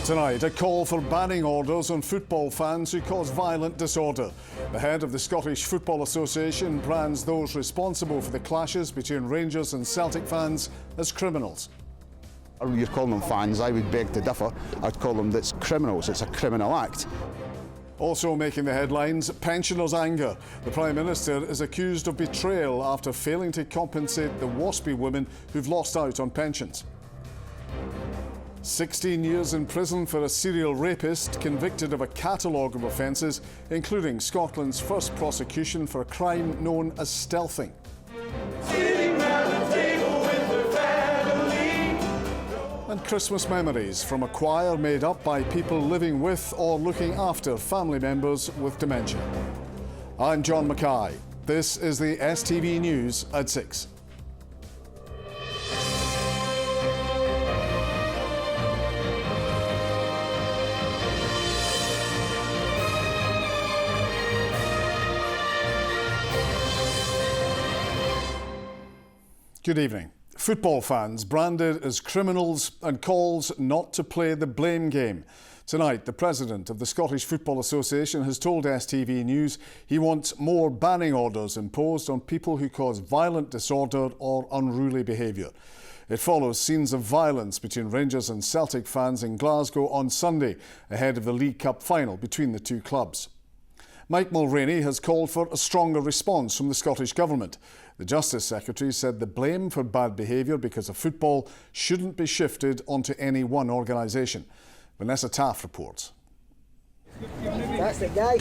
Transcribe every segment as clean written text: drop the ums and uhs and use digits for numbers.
Tonight, a call for banning orders on football fans who cause violent disorder. The head of the Scottish Football Association brands those responsible for the clashes between Rangers and Celtic fans as criminals. You're calling them fans, I would beg to differ. I'd call them that's criminals, it's a criminal act. Also making the headlines, pensioners' anger. The Prime Minister is accused of betrayal after failing to compensate the waspy women who've lost out on pensions. 16 years in prison for a serial rapist convicted of a catalogue of offences, including Scotland's first prosecution for a crime known as stealthing. And Christmas memories from a choir made up by people living with or looking after family members with dementia. I'm John Mackay. This is the STV News at 6. Good evening. Football fans branded as criminals and calls not to play the blame game. Tonight, the president of the Scottish Football Association has told STV News he wants more banning orders imposed on people who cause violent disorder or unruly behaviour. It follows scenes of violence between Rangers and Celtic fans in Glasgow on Sunday, ahead of the League Cup final between the two clubs. Mike Mulroney has called for a stronger response from the Scottish Government. The Justice Secretary said the blame for bad behaviour because of football shouldn't be shifted onto any one organisation. Vanessa Taff reports. That's the guy,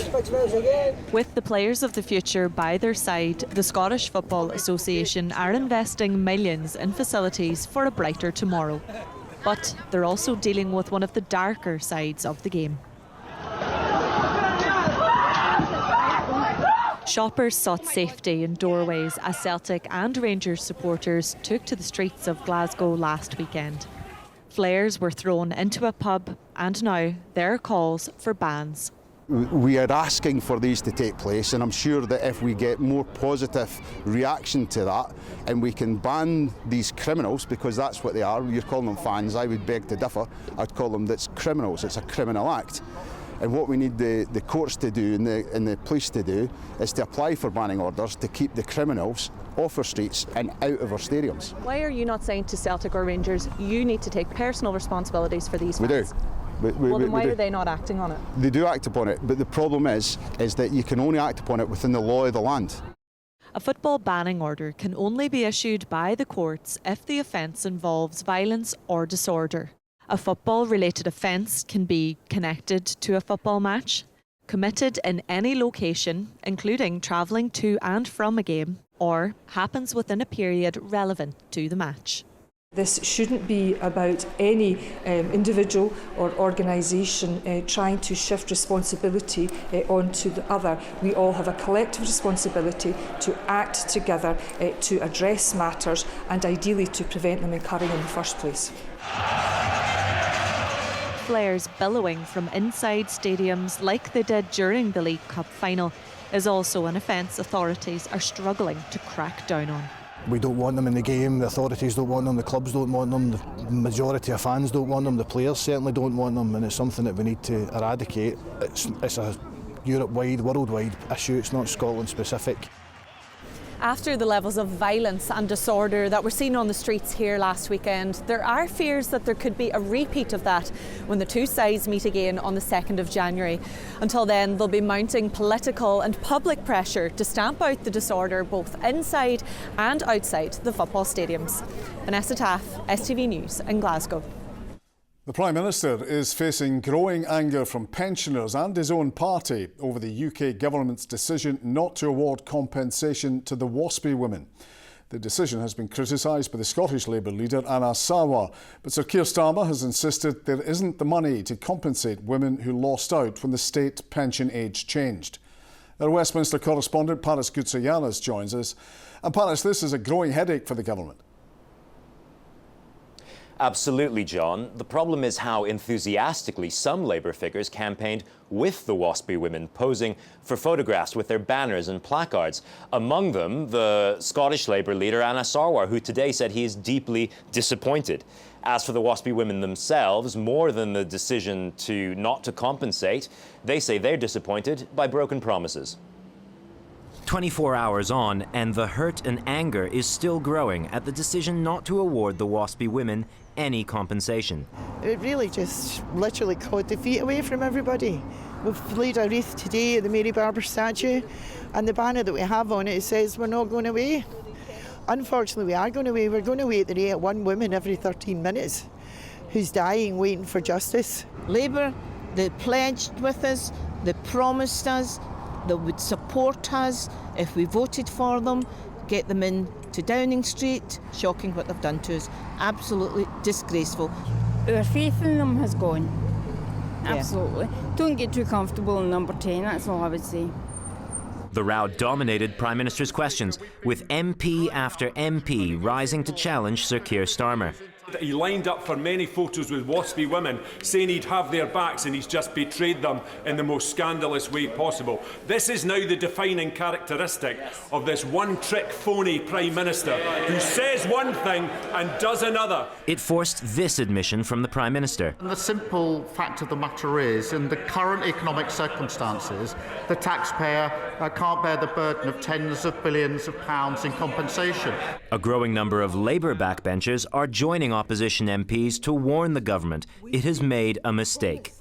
again. With the players of the future by their side, the Scottish Football Association are investing millions in facilities for a brighter tomorrow. But they're also dealing with one of the darker sides of the game. Shoppers sought safety in doorways as Celtic and Rangers supporters took to the streets of Glasgow last weekend. Flares were thrown into a pub, and now there are calls for bans. We are asking for these to take place, and I'm sure that if we get more positive reaction to that and we can ban these criminals, because that's what they are, you're calling them fans, I would beg to differ, I'd call them that's criminals, it's a criminal act. And what we need the courts to do and the police to do is to apply for banning orders to keep the criminals off our streets and out of our stadiums. Why are you not saying to Celtic or Rangers, you need to take personal responsibilities for these fans? We do. Then why are they not acting on it? They do act upon it, but the problem is that you can only act upon it within the law of the land. A football banning order can only be issued by the courts if the offence involves violence or disorder. A football-related offence can be connected to a football match, committed in any location, including travelling to and from a game, or happens within a period relevant to the match. This shouldn't be about any individual or organisation trying to shift responsibility onto the other. We all have a collective responsibility to act together to address matters and ideally to prevent them occurring in the first place. Flares billowing from inside stadiums like they did during the League Cup final is also an offence authorities are struggling to crack down on. We don't want them in the game, the authorities don't want them, the clubs don't want them, the majority of fans don't want them, the players certainly don't want them, and it's something that we need to eradicate. It's a Europe-wide, worldwide issue, it's not Scotland specific. After the levels of violence and disorder that were seen on the streets here last weekend, there are fears that there could be a repeat of that when the two sides meet again on the 2nd of January. Until then, they'll be mounting political and public pressure to stamp out the disorder both inside and outside the football stadiums. Vanessa Taff, STV News in Glasgow. The Prime Minister is facing growing anger from pensioners and his own party over the UK government's decision not to award compensation to the waspy women. The decision has been criticised by the Scottish Labour leader Anna Sarwar, but Sir Keir Starmer has insisted there isn't the money to compensate women who lost out when the state pension age changed. Our Westminster correspondent Paris Goutsayanis joins us. And Paris, this is a growing headache for the government. Absolutely, John. The problem is how enthusiastically some Labour figures campaigned with the waspy women, posing for photographs with their banners and placards. Among them, the Scottish Labour leader Anna Sarwar, who today said he is deeply disappointed. As for the WASPy women themselves, more than the decision not to compensate, they say they're disappointed by broken promises. 24 hours on, and the hurt and anger is still growing at the decision not to award the WASPy women any compensation. It really just literally caught the feet away from everybody. We've laid a wreath today at the Mary Barber statue, and the banner that we have on it says we're not going away. Unfortunately, we are going away. We're going away at the rate of one woman every 13 minutes who's dying, waiting for justice. Labour, they pledged with us, they promised us, they would support us if we voted for them, get them in to Downing Street. Shocking what they've done to us. Absolutely disgraceful. Our faith in them has gone. Yeah. Absolutely. Don't get too comfortable in number 10, that's all I would say. The row dominated Prime Minister's questions, with MP after MP rising to challenge Sir Keir Starmer. He lined up for many photos with WASPy women, saying he'd have their backs, and he's just betrayed them in the most scandalous way possible. This is now the defining characteristic of this one-trick phony Prime Minister who says one thing and does another. It forced this admission from the Prime Minister. And the simple fact of the matter is, in the current economic circumstances, the taxpayer can't bear the burden of tens of billions of pounds in compensation. A growing number of Labour backbenchers are joining opposition MPs to warn the government it has made a mistake.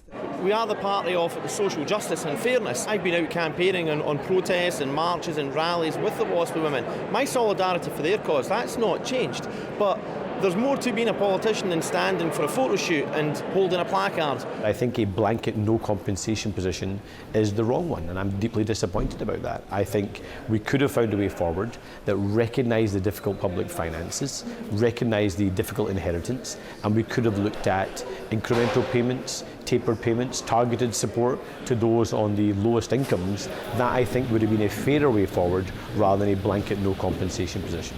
We are the party of social justice and fairness. I've been out campaigning on protests and marches and rallies with the WASPy women. My solidarity for their cause, that's not changed. But there's more to being a politician than standing for a photo shoot and holding a placard. I think a blanket no compensation position is the wrong one, and I'm deeply disappointed about that. I think we could have found a way forward that recognised the difficult public finances, recognised the difficult inheritance, and we could have looked at incremental payments, tapered payments, targeted support to those on the lowest incomes. That, I think, would have been a fairer way forward rather than a blanket no compensation position.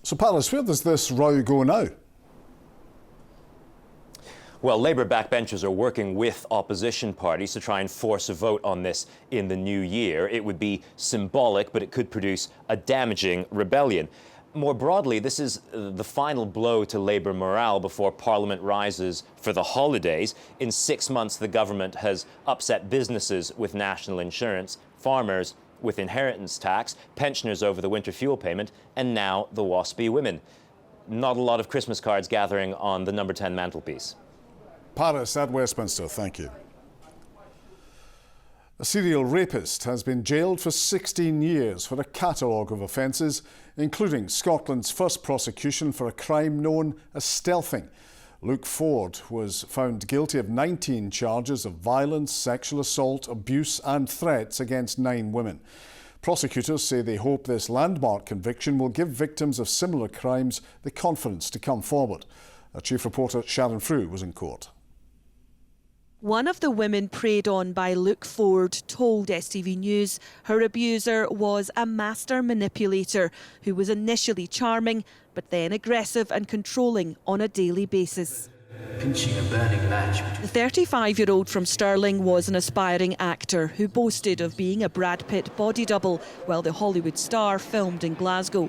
So, Paris, where does this row go now? Well, Labour backbenchers are working with opposition parties to try and force a vote on this in the new year. It would be symbolic, but it could produce a damaging rebellion. More broadly, this is the final blow to Labour morale before Parliament rises for the holidays. In 6 months, the government has upset businesses with national insurance, farmers with inheritance tax, pensioners over the winter fuel payment, and now the WASPy women. Not a lot of Christmas cards gathering on the number 10 mantelpiece. Paris at Westminster, thank you. A serial rapist has been jailed for 16 years for a catalogue of offences, including Scotland's first prosecution for a crime known as stealthing. Luke Ford was found guilty of 19 charges of violence, sexual assault, abuse and threats against 9 women. Prosecutors say they hope this landmark conviction will give victims of similar crimes the confidence to come forward. Our chief reporter Sharon Frew was in court. One of the women preyed on by Luke Ford told STV News her abuser was a master manipulator who was initially charming but then aggressive and controlling on a daily basis. Pinching a burning match. The 35-year-old from Stirling was an aspiring actor who boasted of being a Brad Pitt body double while the Hollywood star filmed in Glasgow.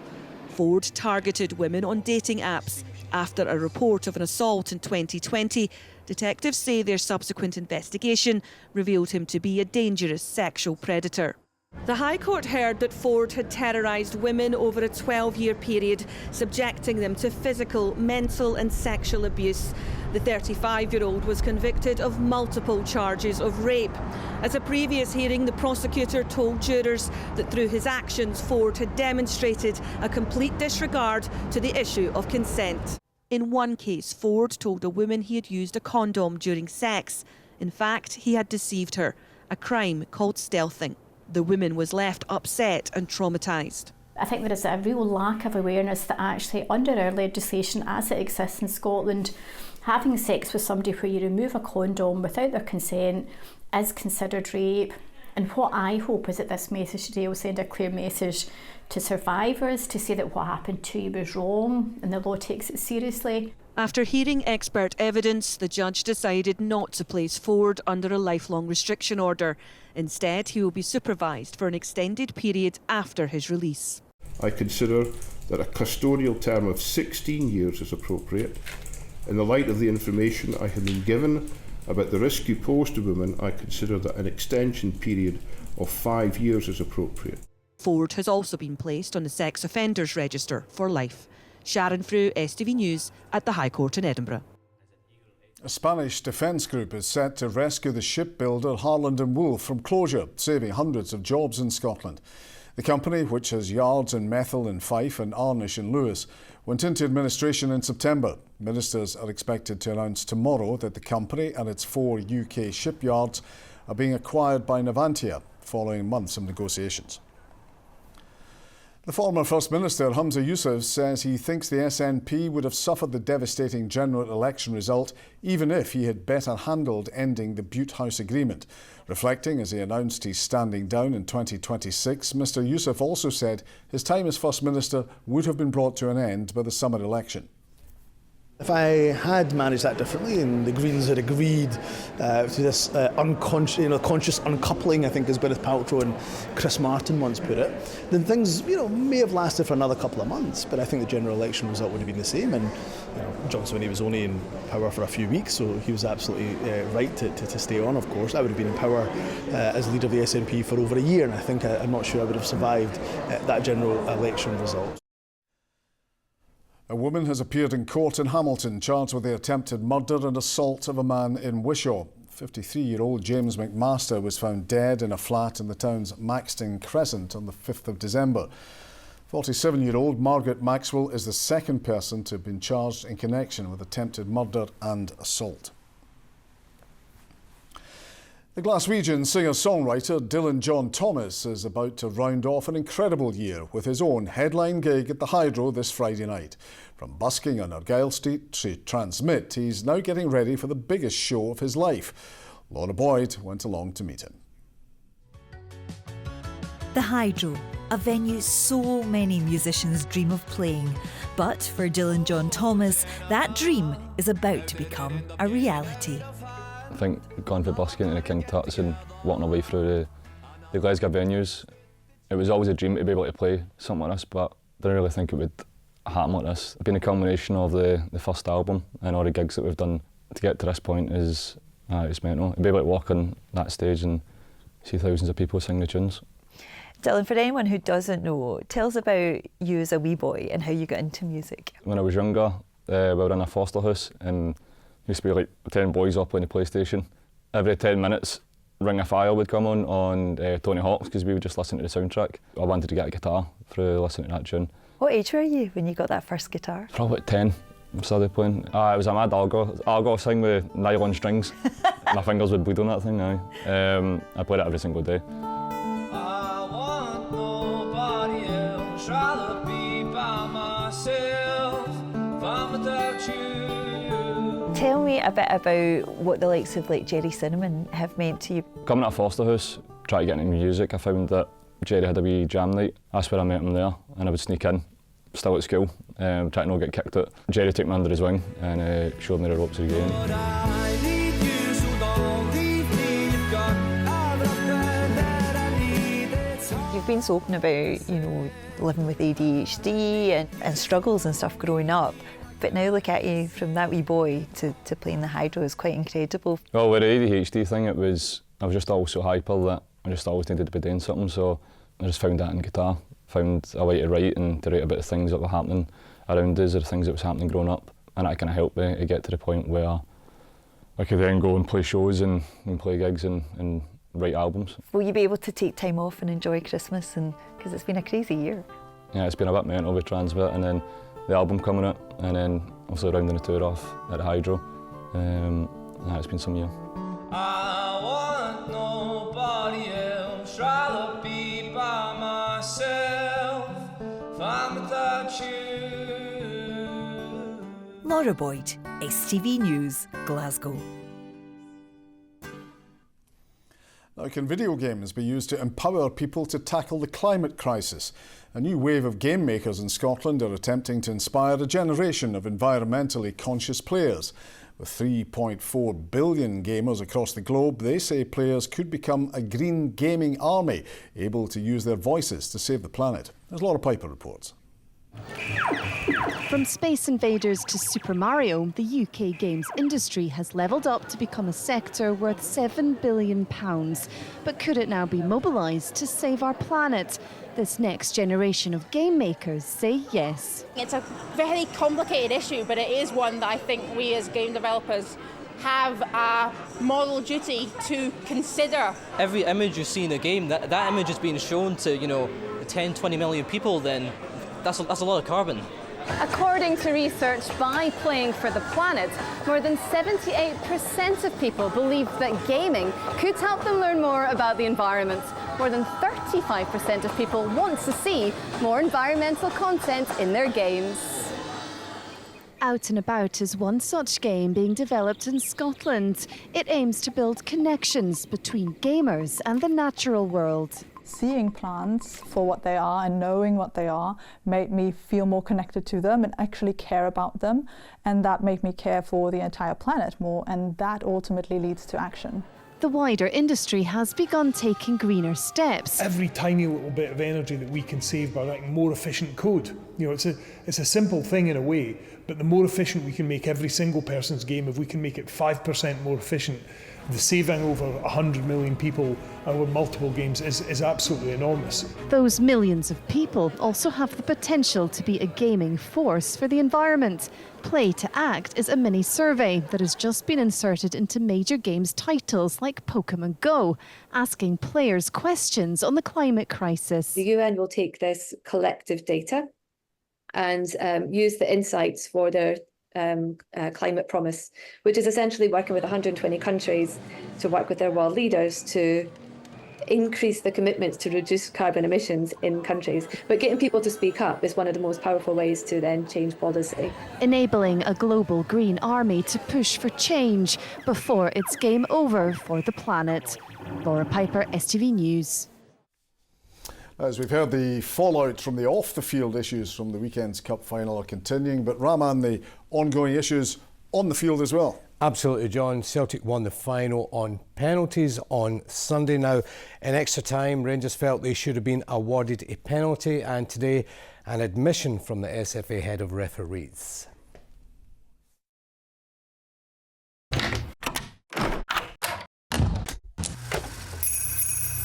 Ford targeted women on dating apps. After a report of an assault in 2020, detectives say their subsequent investigation revealed him to be a dangerous sexual predator. The High Court heard that Ford had terrorised women over a 12-year period, subjecting them to physical, mental and sexual abuse. The 35-year-old was convicted of multiple charges of rape. At a previous hearing, the prosecutor told jurors that through his actions, Ford had demonstrated a complete disregard to the issue of consent. In one case, Ford told a woman he had used a condom during sex. In fact, he had deceived her, a crime called stealthing. The woman was left upset and traumatised. I think there is a real lack of awareness that actually under our legislation as it exists in Scotland, having sex with somebody where you remove a condom without their consent is considered rape. And what I hope is that this message today will send a clear message to survivors to say that what happened to you was wrong and the law takes it seriously. After hearing expert evidence, the judge decided not to place Ford under a lifelong restriction order. Instead, he will be supervised for an extended period after his release. I consider that a custodial term of 16 years is appropriate, In the light of the information I have been given about the risk you pose to women, I consider that an extension period of 5 years is appropriate. Ford has also been placed on the Sex Offenders Register for life. Sharon Frew, STV News at the High Court in Edinburgh. A Spanish defence group is set to rescue the shipbuilder Harland & Wolff from closure, saving hundreds of jobs in Scotland. The company, which has yards in Methil in Fife and Arnish in Lewis, went into administration in September. Ministers are expected to announce tomorrow that the company and its 4 UK shipyards are being acquired by Dementia, following months of negotiations. The former First Minister, Humza Yousaf, says he thinks the SNP would have suffered the devastating general election result even if he had better handled ending the Butte House Agreement. Reflecting as he announced he's standing down in 2026, Mr Yousaf also said his time as First Minister would have been brought to an end by the summer election. If I had managed that differently and the Greens had agreed to this conscious uncoupling, I think as Gwyneth Paltrow and Chris Martin once put it, then things may have lasted for another couple of months, but I think the general election result would have been the same. And John Swinney was only in power for a few weeks, so he was absolutely right to stay on, of course. I would have been in power as leader of the SNP for over a year, and I think I'm not sure I would have survived that general election result. A woman has appeared in court in Hamilton, charged with the attempted murder and assault of a man in Wishaw. 53-year-old James McMaster was found dead in a flat in the town's Maxton Crescent on the 5th of December. 47-year-old Margaret Maxwell is the second person to have been charged in connection with attempted murder and assault. The Glaswegian singer-songwriter Dylan John Thomas is about to round off an incredible year with his own headline gig at the Hydro this Friday night. From busking on Argyle Street to Transmit, he's now getting ready for the biggest show of his life. Laura Boyd went along to meet him. The Hydro, a venue so many musicians dream of playing. But for Dylan John Thomas, that dream is about to become a reality. I think going for busking into the King Tuts and walking away through the Glasgow venues, it was always a dream to be able to play something like this, but I didn't really think it would happen like this. It's been a culmination of the first album and all the gigs that we've done to get to this point is it's mental. To be able to walk on that stage and see thousands of people sing the tunes. Dylan, for anyone who doesn't know, tell us about you as a wee boy and how you got into music. When I was younger, we were in a foster house and used to be like 10 boys up on the PlayStation. Every 10 minutes, Ring of Fire would come on Tony Hawk's because we would just listen to the soundtrack. I wanted to get a guitar through listening to that tune. What age were you when you got that first guitar? Probably at 10, I started playing. It was a mad Argo thing with nylon strings. My fingers would bleed on that thing now. I played it every single day. I want nobody else, rather be by myself, if I'm without you. Tell me a bit about what the likes of like Jerry Cinnamon have meant to you. Coming to a foster house, trying to get into music, I found that Jerry had a wee jam night. That's where I met him there, and I would sneak in, still at school, trying to not get kicked out. Jerry took me under his wing and showed me the ropes of the game. You've been so open about, living with ADHD and struggles and stuff growing up. But now look at you, from that wee boy to playing the Hydro is quite incredible. Well, with the ADHD thing, I was just always so hyper that I just always needed to be doing something, so I just found that in guitar. Found a way to write and to write about the things that were happening around us or the things that was happening growing up. And that kind of helped me to get to the point where I could then go and play shows and play gigs and write albums. Will you be able to take time off and enjoy Christmas? Because it's been a crazy year. Yeah, it's been a bit mental with Transmit and then the album coming out and then also rounding the tour off at the Hydro. It's been some year. I want nobody else, rather be by myself, if I'm without you. Laura Boyd, STV News, Glasgow. Now, can video games be used to empower people to tackle the climate crisis? A new wave of game makers in Scotland are attempting to inspire a generation of environmentally conscious players. With 3.4 billion gamers across the globe, they say players could become a green gaming army, able to use their voices to save the planet. As Laura Piper reports. From Space Invaders to Super Mario, the UK games industry has levelled up to become a sector worth £7 billion. But could it now be mobilised to save our planet? This next generation of game makers say yes. It's a very complicated issue, but it is one that I think we as game developers have a moral duty to consider. Every image you see in a game, that image is being shown to, 10, 20 million people, then that's a lot of carbon. According to research by Playing for the Planet, more than 78% of people believe that gaming could help them learn more about the environment. More than 35% of people want to see more environmental content in their games. Out and About is one such game being developed in Scotland. It aims to build connections between gamers and the natural world. Seeing plants for what they are and knowing what they are made me feel more connected to them and actually care about them, and that made me care for the entire planet more, and that ultimately leads to action. The wider industry has begun taking greener steps. Every tiny little bit of energy that we can save by writing more efficient code, it's a simple thing in a way, but the more efficient we can make every single person's game, if we can make it 5% more efficient, the saving over 100 million people over multiple games is absolutely enormous. Those millions of people also have the potential to be a gaming force for the environment. Play to Act is a mini survey that has just been inserted into major games titles like Pokemon Go, asking players questions on the climate crisis. The UN will take this collective data and use the insights for their climate promise, which is essentially working with 120 countries to work with their world leaders to increase the commitments to reduce carbon emissions in countries. But getting people to speak up is one of the most powerful ways to then change policy. Enabling a global green army to push for change before it's game over for the planet. Laura Piper, STV News. As we've heard, the fallout from the off-the-field issues from the weekend's Cup final are continuing, but Rahman, the ongoing issues on the field as well. Absolutely, John. Celtic won the final on penalties on Sunday. Now, in extra time, Rangers felt they should have been awarded a penalty, and today an admission from the SFA head of referees.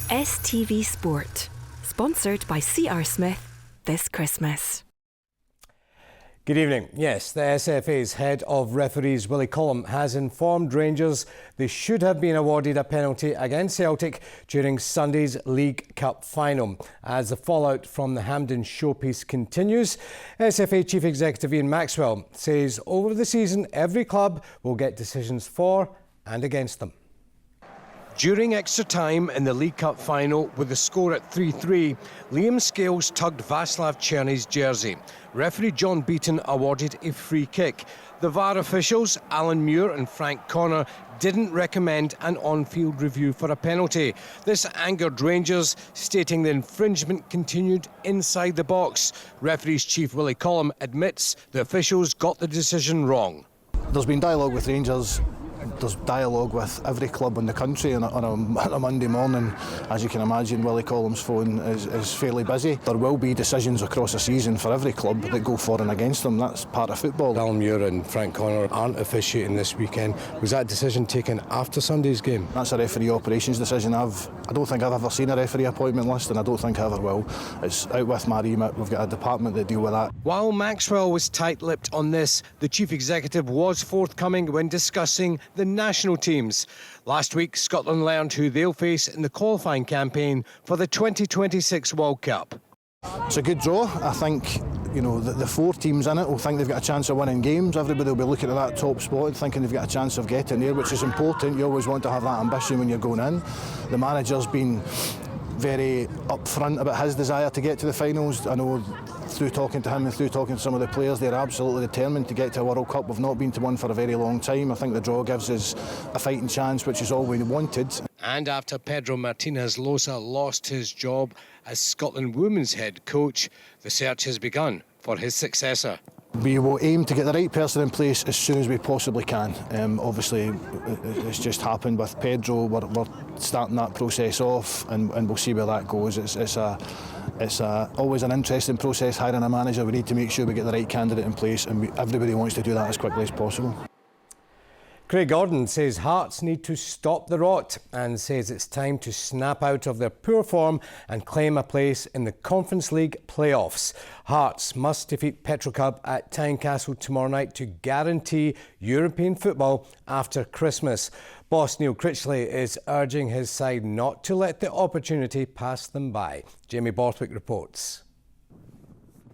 STV Sport, sponsored by C.R. Smith this Christmas. Good evening. Yes, the SFA's head of referees, Willie Collum, has informed Rangers they should have been awarded a penalty against Celtic during Sunday's League Cup final. As the fallout from the Hampden showpiece continues, SFA Chief Executive Ian Maxwell says over the season every club will get decisions for and against them. During extra time in the League Cup final, with the score at 3-3, Liam Scales tugged Václav Černy's jersey. Referee John Beaton awarded a free kick. The VAR officials, Alan Muir and Frank Connor, didn't recommend an on-field review for a penalty. This angered Rangers, stating the infringement continued inside the box. Referees Chief Willie Collum admits the officials got the decision wrong. There's been dialogue with Rangers. There's dialogue with every club in the country on a Monday morning. As you can imagine, Willie Collum's phone is fairly busy. There will be decisions across a season for every club that go for and against them. That's part of football. Alan Muir and Frank Connor aren't officiating this weekend. Was that decision taken after Sunday's game? That's a referee operations decision. I don't think I've ever seen a referee appointment list, and I don't think I ever will. It's out with my remit. We've got a department that deal with that. While Maxwell was tight-lipped on this, the chief executive was forthcoming when discussing the national teams. Last week, Scotland learned who they'll face in the qualifying campaign for the 2026 World Cup. It's a good draw. I think, the four teams in it will think they've got a chance of winning games. Everybody will be looking at that top spot and thinking they've got a chance of getting there, which is important. You always want to have that ambition when you're going in. The manager's been very upfront about his desire to get to the finals. I know through talking to him and through talking to some of the players, they're absolutely determined to get to a World Cup. We've not been to one for a very long time. I think the draw gives us a fighting chance, which is all we wanted. And after Pedro Martinez Losa lost his job as Scotland women's head coach, the search has begun for his successor. We will aim to get the right person in place as soon as we possibly can. Obviously, it's just happened with Pedro. We're starting that process off, and we'll see where that goes. It's always an interesting process hiring a manager. We need to make sure we get the right candidate in place, and everybody wants to do that as quickly as possible. Craig Gordon says Hearts need to stop the rot and says it's time to snap out of their poor form and claim a place in the Conference League playoffs. Hearts must defeat Petrocub at Tynecastle tomorrow night to guarantee European football after Christmas. Boss Neil Critchley is urging his side not to let the opportunity pass them by. Jamie Borthwick reports.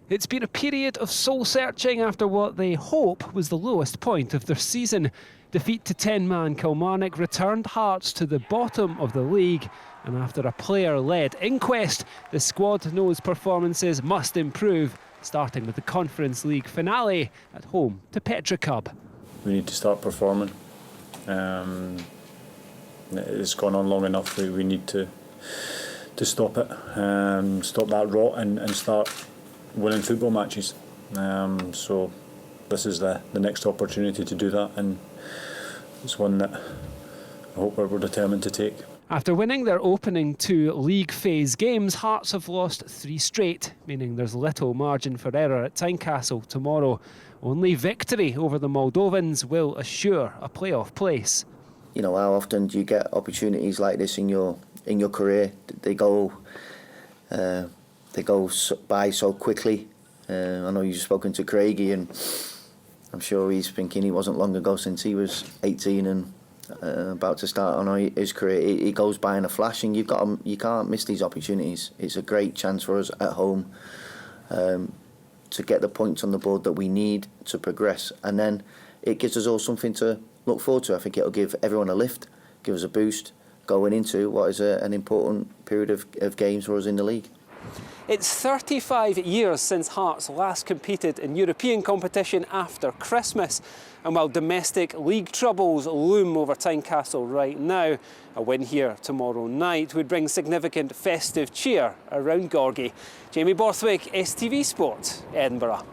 It's been a period of soul-searching after what they hope was the lowest point of their season. Defeat to 10-man Kilmarnock returned Hearts to the bottom of the league, and after a player-led inquest, the squad knows performances must improve, starting with the Conference League finale at home to Petrocub. We need to start performing. It's gone on long enough. We need to stop it, stop that rot, and start winning football matches. So this is the next opportunity to do that, and it's one that I hope we're determined to take. After winning their opening 2 league phase games, Hearts have lost 3 straight, meaning there's little margin for error at Tynecastle tomorrow. Only victory over the Moldovans will assure a playoff place. You know, how often do you get opportunities like this in your career? They go by so quickly. I know you've spoken to Craigie, and I'm sure he's thinking it wasn't long ago since he was 18 and about to start on his career. It goes by in a flash, and you can't miss these opportunities. It's a great chance for us at home to get the points on the board that we need to progress, and then it gives us all something to look forward to. I think it'll give everyone a lift, give us a boost going into what is an important period of games for us in the league. It's 35 years since Hearts last competed in European competition after Christmas. And while domestic league troubles loom over Tynecastle right now, a win here tomorrow night would bring significant festive cheer around Gorgie. Jamie Borthwick, STV Sport, Edinburgh.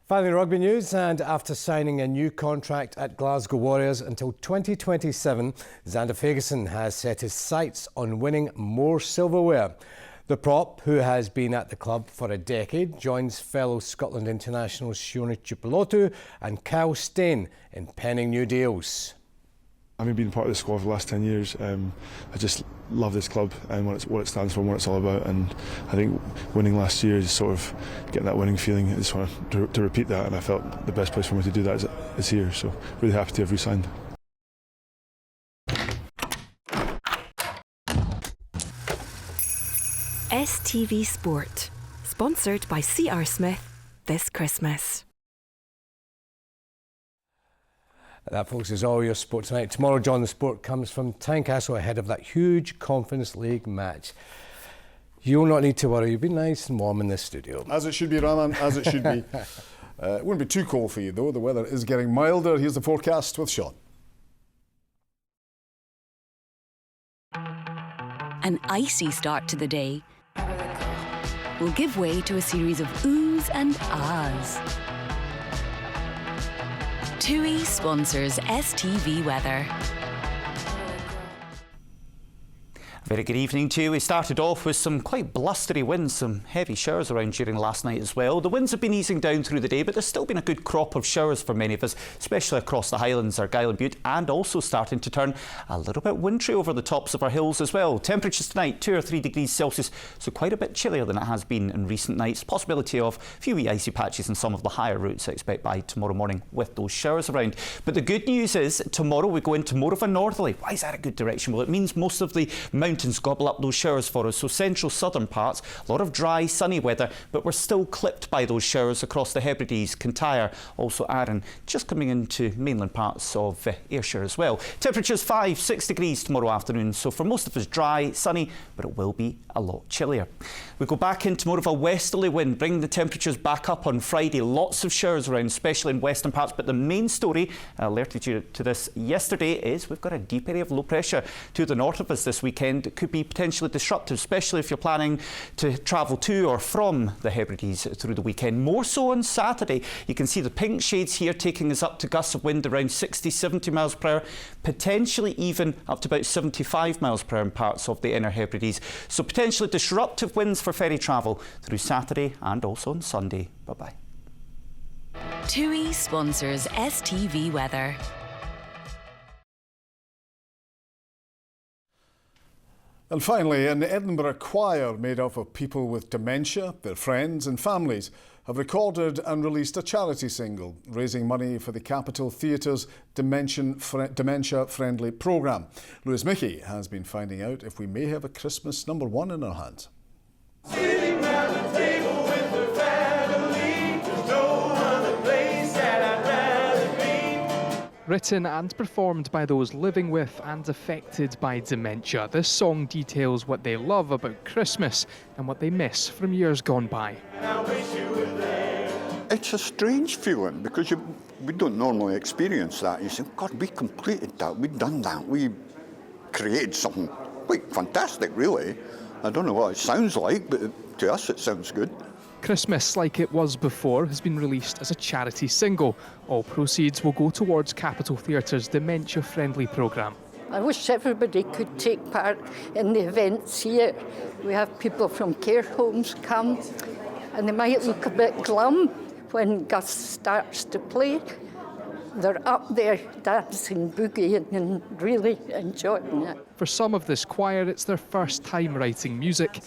Finally, rugby news, and after signing a new contract at Glasgow Warriors until 2027, Xander Fagerson has set his sights on winning more silverware. The prop, who has been at the club for a decade, joins fellow Scotland internationals Sione Tuipulotu and Kyle Steyn in penning new deals. I mean, being part of the squad for the last 10 years, I just love this club and what it stands for and what it's all about. And I think winning last year is sort of getting that winning feeling. I just want to repeat that, and I felt the best place for me to do that is here. So really happy to have re-signed. STV Sport, sponsored by C.R. Smith this Christmas. That, folks, is all your sport tonight. Tomorrow, John, the sport comes from Tynecastle ahead of that huge Conference League match. You'll not need to worry. You'll be nice and warm in this studio. As it should be, Rahman, as it should be. It wouldn't be too cold for you, though. The weather is getting milder. Here's the forecast with Sean. An icy start to the day will give way to a series of oohs and ahs. TUI sponsors STV Weather. Very good evening to you. We started off with some quite blustery winds, some heavy showers around during last night as well. The winds have been easing down through the day, but there's still been a good crop of showers for many of us, especially across the Highlands, Argyll and Bute, and also starting to turn a little bit wintry over the tops of our hills as well. Temperatures tonight, 2 or 3 degrees Celsius, so quite a bit chillier than it has been in recent nights. Possibility of a few wee icy patches in some of the higher routes I expect by tomorrow morning with those showers around. But the good news is tomorrow we go into more of a northerly. Why is that a good direction? Well, it means most of the mountains gobble up those showers for us. So central southern parts, a lot of dry, sunny weather, but we're still clipped by those showers across the Hebrides, Kintyre, also Arran, just coming into mainland parts of Ayrshire as well. Temperatures 5-6 degrees tomorrow afternoon, so for most of us dry, sunny, but it will be a lot chillier. We go back into more of a westerly wind, bringing the temperatures back up on Friday. Lots of showers around, especially in western parts, but the main story, I alerted you to this yesterday, is we've got a deep area of low pressure to the north of us this weekend, it could be potentially disruptive, especially if you're planning to travel to or from the Hebrides through the weekend. More so on Saturday. You can see the pink shades here taking us up to gusts of wind around 60, 70 miles per hour, potentially even up to about 75 miles per hour in parts of the Inner Hebrides. So potentially disruptive winds for ferry travel through Saturday and also on Sunday. Bye-bye. TUI sponsors STV Weather. And finally, an Edinburgh choir made up of people with dementia, their friends and families have recorded and released a charity single, raising money for the Capitol Theatre's dementia-friendly programme. Lewis Mickey has been finding out if we may have a Christmas #1 in our hands. Sitting round the table with her family, there's no other place that I'd rather be. Written and performed by those living with and affected by dementia, this song details what they love about Christmas and what they miss from years gone by. It's a strange feeling because we don't normally experience that. You say, God, we completed that, we've done that, we created something quite fantastic, really. I don't know what it sounds like, but to us it sounds good. Christmas, like it was before, has been released as a charity single. All proceeds will go towards Capitol Theatre's dementia-friendly programme. I wish everybody could take part in the events here. We have people from care homes come, and they might look a bit glum when Gus starts to play. They're up there dancing, boogieing and really enjoying it. For some of this choir, it's their first time writing music.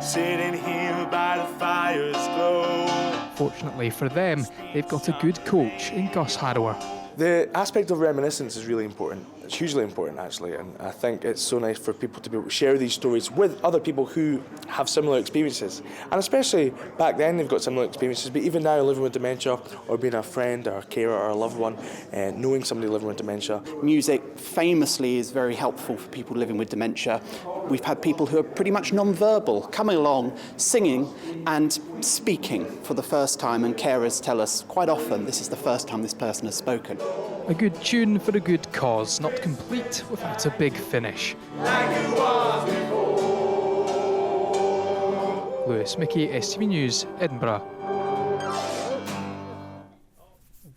Sitting here by the fire's glow. Fortunately for them, they've got a good coach in Gus Harrower. The aspect of reminiscence is really important. It's hugely important, actually, and I think it's so nice for people to be able to share these stories with other people who have similar experiences. And especially back then, they've got similar experiences, but even now, living with dementia, or being a friend, or a carer, or a loved one, and knowing somebody living with dementia. Music famously is very helpful for people living with dementia. We've had people who are pretty much non-verbal coming along, singing and speaking for the first time, and carers tell us quite often this is the first time this person has spoken. A good tune for a good cause, not complete without a big finish. Like it was before. Lewis Mickey, STV News, Edinburgh.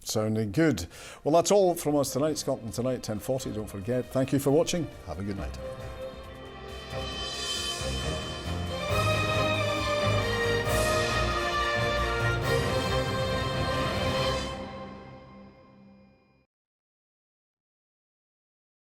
Sounding good. Well, that's all from us tonight. Scotland Tonight, 10:40. Don't forget. Thank you for watching. Have a good night.